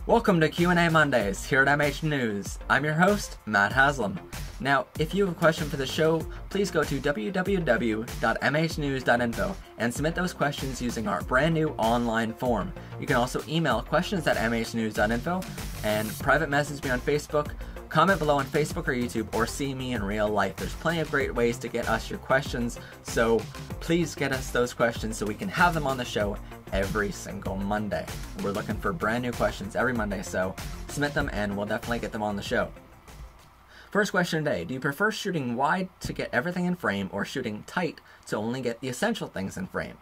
Welcome to Q&A Mondays here at MH News. I'm your host, Matt Haslam. Now, if you have a question for the show, please go to www.mhnews.info and submit those questions using our brand new online form. You can also email questions@mhnews.info and private message me on Facebook, comment below on Facebook or YouTube, or see me in real life. There's plenty of great ways to get us your questions, so please get us those questions so we can have them on the show every single Monday. We're looking for brand new questions every Monday, so submit them and we'll definitely get them on the show. First question today: do you prefer shooting wide to get everything in frame or shooting tight to only get the essential things in frame?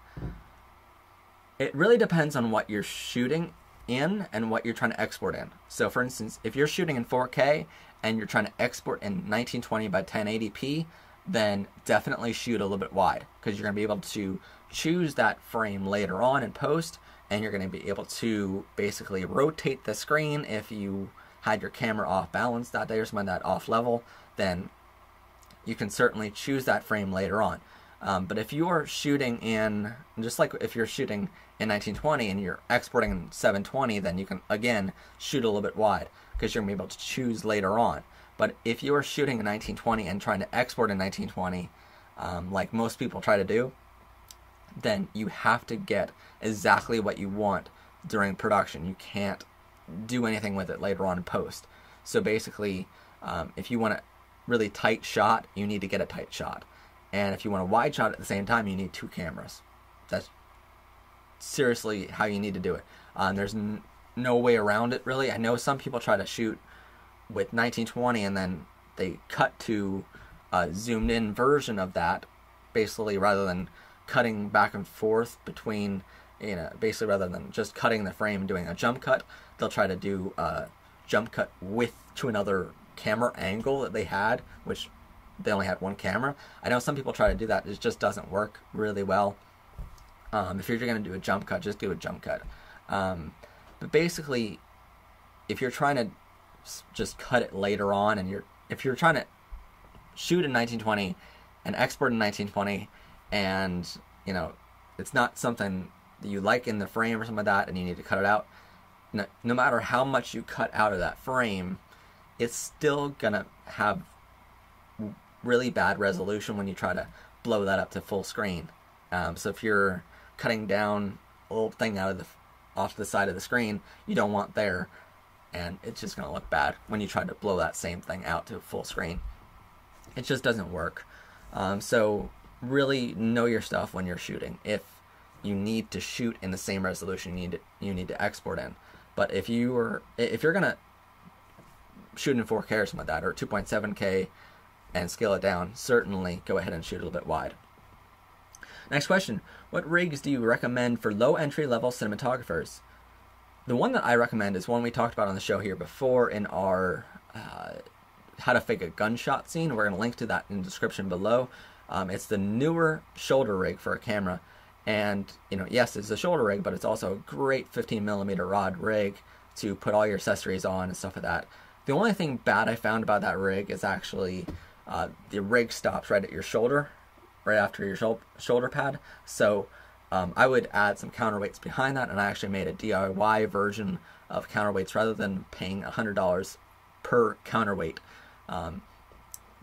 It really depends on what you're shooting in and what you're trying to export in. So for instance, if you're shooting in 4K and you're trying to export in 1920 by 1080p, then definitely shoot a little bit wide, because you're going to be able to choose that frame later on in post, and you're going to be able to basically rotate the screen. If you had your camera off balance that day or something like that, off level, then you can certainly choose that frame later on. But if you're shooting in, just like if you're shooting in 1920 and you're exporting in 720, then you can again shoot a little bit wide, because you're going to be able to choose later on. But if you're shooting in 1920 and trying to export in 1920, like most people try to do, then you have to get exactly what you want during production. You can't do anything with it later on in post. So basically, if you want a really tight shot, you need to get a tight shot. And if you want a wide shot at the same time, you need two cameras. That's seriously how you need to do it. There's no way around it, really. I know some people try to shoot with 1920 and then they cut to a zoomed in version of that, basically, rather than cutting back and forth between, basically rather than just cutting the frame and doing a jump cut, they'll try to do a jump cut to another camera angle that they had, which they only had one camera. I know some people try to do that. It just doesn't work really well. If you're going to do a jump cut, just do a jump cut. But basically, if you're trying to just cut it later on, and if you're trying to shoot in 1920 and export in 1920, and it's not something that you like in the frame or something like that, and you need to cut it out, no matter how much you cut out of that frame, it's still gonna have really bad resolution when you try to blow that up to full screen. So if you're cutting down a little thing off the side of the screen you don't want there, and it's just gonna look bad when you try to blow that same thing out to full screen. It just doesn't work. So really know your stuff when you're shooting. If you need to shoot in the same resolution you need to export in. But if you're gonna shoot in 4K or something like that, or 2.7K and scale it down, certainly go ahead and shoot a little bit wide. Next question: what rigs do you recommend for low entry level cinematographers? The one that I recommend is one we talked about on the show here before in our how to fake a gunshot scene. We're going to link to that in the description below. It's the newer shoulder rig for a camera, and yes, it's a shoulder rig, but it's also a great 15mm rod rig to put all your accessories on and stuff like that. The only thing bad I found about that rig is actually the rig stops right at your shoulder, right after your shoulder pad. So I would add some counterweights behind that, and I actually made a DIY version of counterweights rather than paying $100 per counterweight.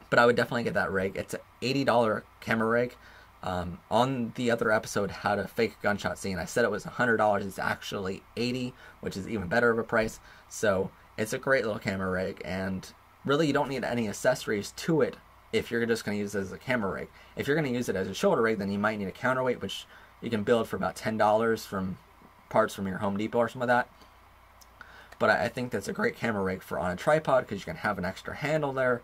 But I would definitely get that rig. It's an $80 camera rig. On the other episode, how to fake a gunshot scene, I said it was $100. It's actually $80, which is even better of a price. So it's a great little camera rig, and really you don't need any accessories to it if you're just going to use it as a camera rig. If you're going to use it as a shoulder rig, then you might need a counterweight, which you can build for about $10 from parts from your Home Depot or something like that. But I think that's a great camera rig for on a tripod, because you can have an extra handle there.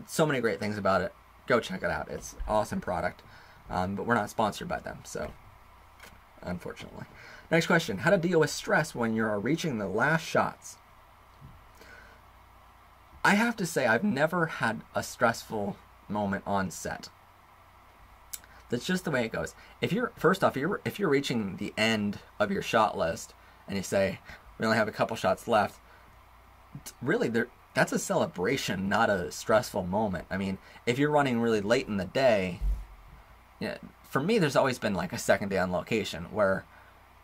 So many great things about it. Go check it out. It's an awesome product. But we're not sponsored by them, so unfortunately. Next question: how to deal with stress when you're reaching the last shots? I have to say I've never had a stressful moment on set. That's just the way it goes. If you're reaching the end of your shot list and you say we only have a couple shots left, really that's a celebration, not a stressful moment. I mean, if you're running really late in the day, for me there's always been like a second day on location where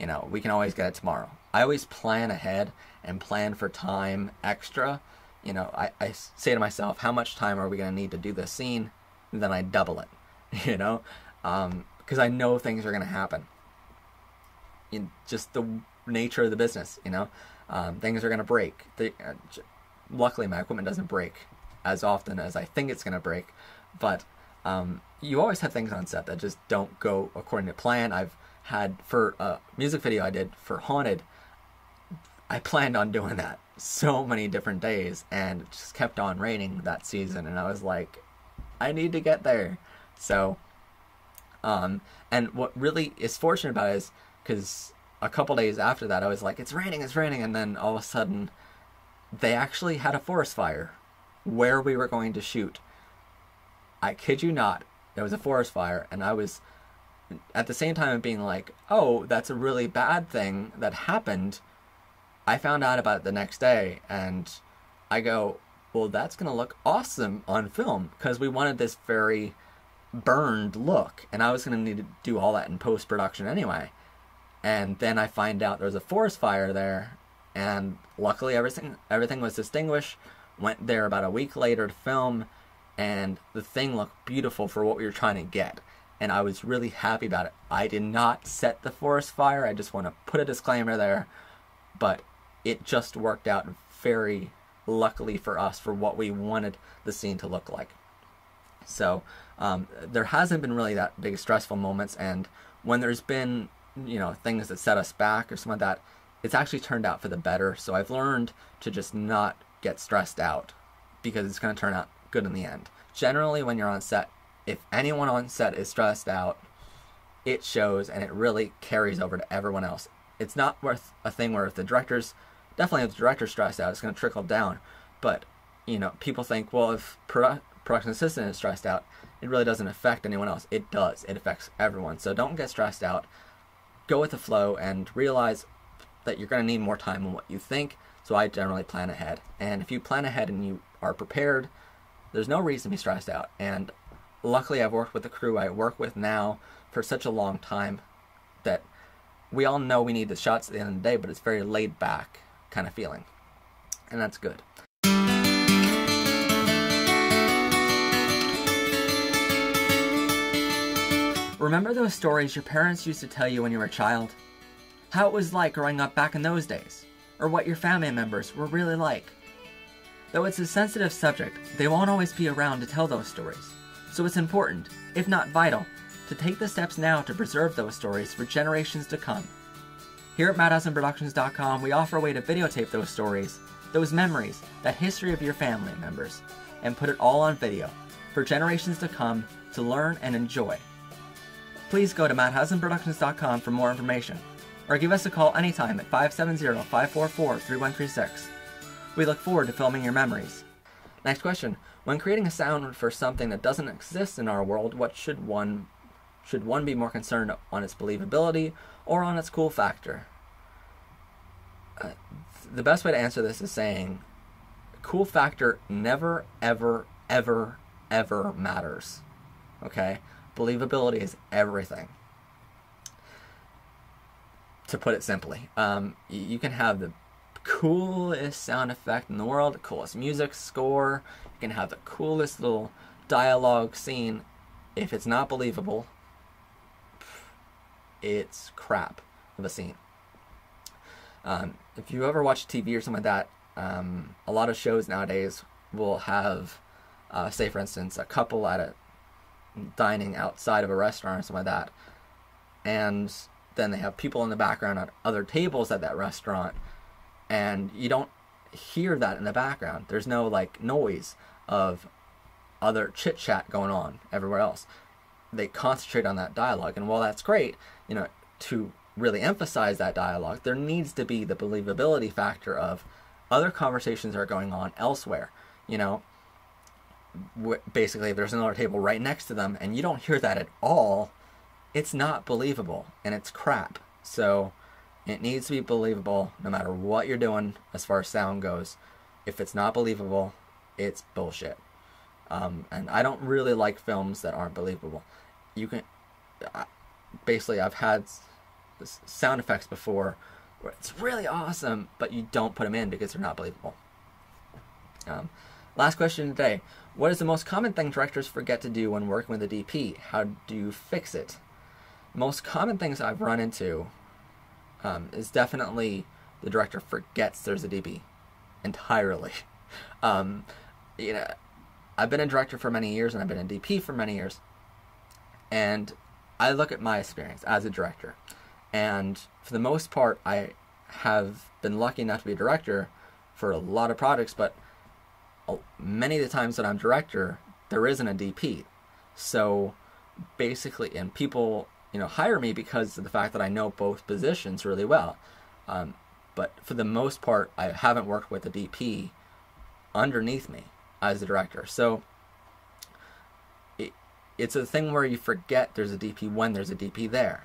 you know, we can always get it tomorrow. I always plan ahead and plan for time extra. You know, I say to myself, how much time are we going to need to do this scene? And then I double it, you know, because I know things are going to happen. In just the nature of the business, you know, things are going to break. Luckily, my equipment doesn't break as often as I think it's going to break, but you always have things on set that just don't go according to plan. I've had, for a music video I did for Haunted, I planned on doing that so many different days, and it just kept on raining that season, and I was like, I need to get there. So, and what really is fortunate about it is, because a couple days after that, I was like, it's raining, and then all of a sudden, they actually had a forest fire where we were going to shoot. I kid you not, there was a forest fire, and I was, at the same time of being like, oh, that's a really bad thing that happened, I found out about it the next day, and I go, well, that's going to look awesome on film, because we wanted this very burned look, and I was going to need to do all that in post-production anyway. And then I find out there's a forest fire there, and luckily everything was distinguished. Went there about a week later to film, and the thing looked beautiful for what we were trying to get. And I was really happy about it. I did not set the forest fire. I just want to put a disclaimer there. But it just worked out very luckily for us for what we wanted the scene to look like. So there hasn't been really that big stressful moments. And when there's been, you know, things that set us back or something like that, it's actually turned out for the better. So I've learned to just not get stressed out, because it's going to turn out good in the end. Generally, when you're on set, if anyone on set is stressed out, it shows, and it really carries over to everyone else. It's not worth a thing where if the director's stressed out, it's going to trickle down. But, you know, people think, well, if production assistant is stressed out, it really doesn't affect anyone else. It does. It affects everyone. So don't get stressed out. Go with the flow and realize that you're going to need more time than what you think. So I generally plan ahead. And if you plan ahead and you are prepared, there's no reason to be stressed out. And luckily, I've worked with the crew I work with now for such a long time that we all know we need the shots at the end of the day, but it's very laid back kind of feeling. And that's good. Remember those stories your parents used to tell you when you were a child? How it was like growing up back in those days? Or what your family members were really like? Though it's a sensitive subject, they won't always be around to tell those stories. So it's important, if not vital, to take the steps now to preserve those stories for generations to come. Here at MadHaslamProductions.com, we offer a way to videotape those stories, those memories, that history of your family members, and put it all on video for generations to come to learn and enjoy. Please go to MadHaslamProductions.com for more information, or give us a call anytime at 570-544-3136. We look forward to filming your memories. Next question. When creating a sound for something that doesn't exist in our world, what should one be more concerned on its believability or on its cool factor? The best way to answer this is saying cool factor never, ever, ever, ever matters. Okay? Believability is everything. To put it simply, you can have the coolest sound effect in the world, the coolest music score, you can have the coolest little dialogue scene. If it's not believable, it's crap of a scene. If you ever watch TV or something like that, a lot of shows nowadays will have, say for instance, a couple at a dining outside of a restaurant or something like that, and then they have people in the background at other tables at that restaurant, and you don't hear that in the background. There's no like noise of other chit chat going on everywhere else. They concentrate on that dialogue, and while that's great, you know, to really emphasize that dialogue, there needs to be the believability factor of other conversations that are going on elsewhere. You know, basically if there's another table right next to them and you don't hear that at all, it's not believable and it's crap. So it needs to be believable no matter what you're doing as far as sound goes. If it's not believable, it's bullshit. And I don't really like films that aren't believable. You can basically, I've had sound effects before where it's really awesome, but you don't put them in because they're not believable. Last question today. What is the most common thing directors forget to do when working with a DP? How do you fix it? Most common things I've run into is definitely the director forgets there's a DP entirely. You know, I've been a director for many years and I've been a DP for many years, and I look at my experience as a director, and for the most part I have been lucky enough to be a director for a lot of projects, but many of the times that I'm director there isn't a DP. So basically, and people, you know, hire me because of the fact that I know both positions really well, but for the most part I haven't worked with a DP underneath me as a director. So it's a thing where you forget there's a DP when there's a DP there.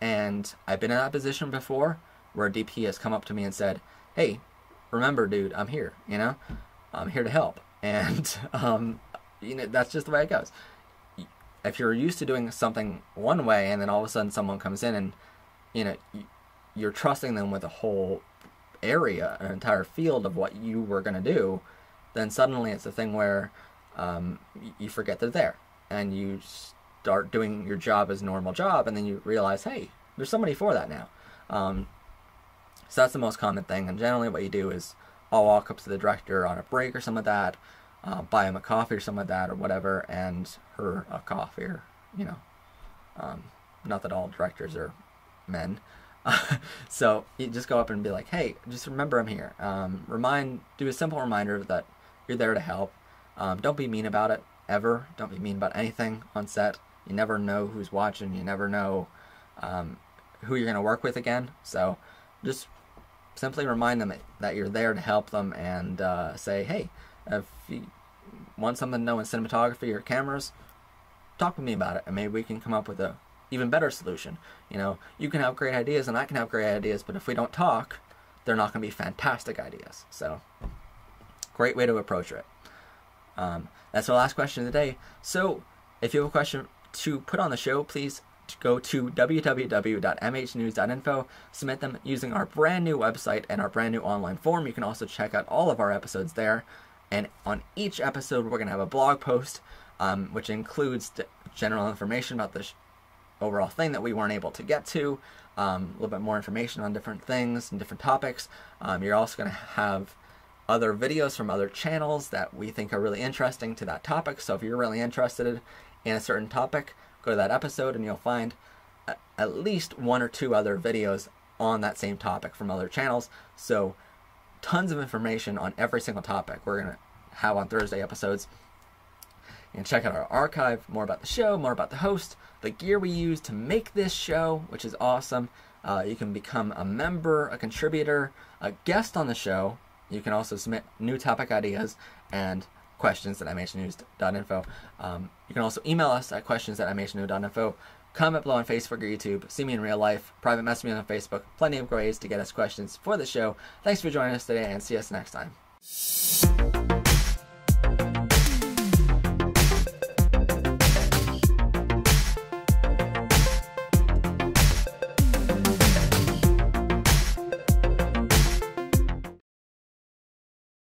And I've been in that position before where a DP has come up to me and said, hey, remember dude, I'm here, you know, I'm here to help. And you know, that's just the way it goes. If you're used to doing something one way and then all of a sudden someone comes in and, you know, you're trusting them with a whole area, an entire field of what you were going to do, then suddenly it's a thing where you forget they're there and you start doing your job as a normal job, and then you realize, hey, there's somebody for that now. So that's the most common thing, and generally what you do is I'll walk up to the director on a break or something like that, buy him a coffee or something like that or whatever, and her a coffee, or, you know, not that all directors are men. So you just go up and be like, hey, just remember I'm here. Do a simple reminder that you're there to help. Don't be mean about it, ever. Don't be mean about anything on set. You never know who's watching. You never know who you're going to work with again. So just simply remind them that you're there to help them, and say, hey, if you want something to know in cinematography or cameras, talk with me about it, and maybe we can come up with a even better solution. You know, you can have great ideas and I can have great ideas, but if we don't talk, they're not going to be fantastic ideas. So, great way to approach it. That's our last question of the day. So, if you have a question to put on the show, please go to www.mhnews.info, submit them using our brand new website and our brand new online form. You can also check out all of our episodes there. And on each episode, we're going to have a blog post, which includes general information about the overall thing that we weren't able to get to, a little bit more information on different things and different topics. You're also going to have other videos from other channels that we think are really interesting to that topic. So if you're really interested in a certain topic, go to that episode and you'll find at least one or two other videos on that same topic from other channels. So tons of information on every single topic we're going to have on Thursday episodes. And check out our archive, more about the show, more about the host, the gear we use to make this show, which is awesome. You can become a member, a contributor, a guest on the show. You can also submit new topic ideas and questions at MHNews.info. You can also email us at questions@MHNews.info. Comment below on Facebook or YouTube. See me in real life. Private message me on Facebook. Plenty of ways to get us questions for the show. Thanks for joining us today, and see us next time.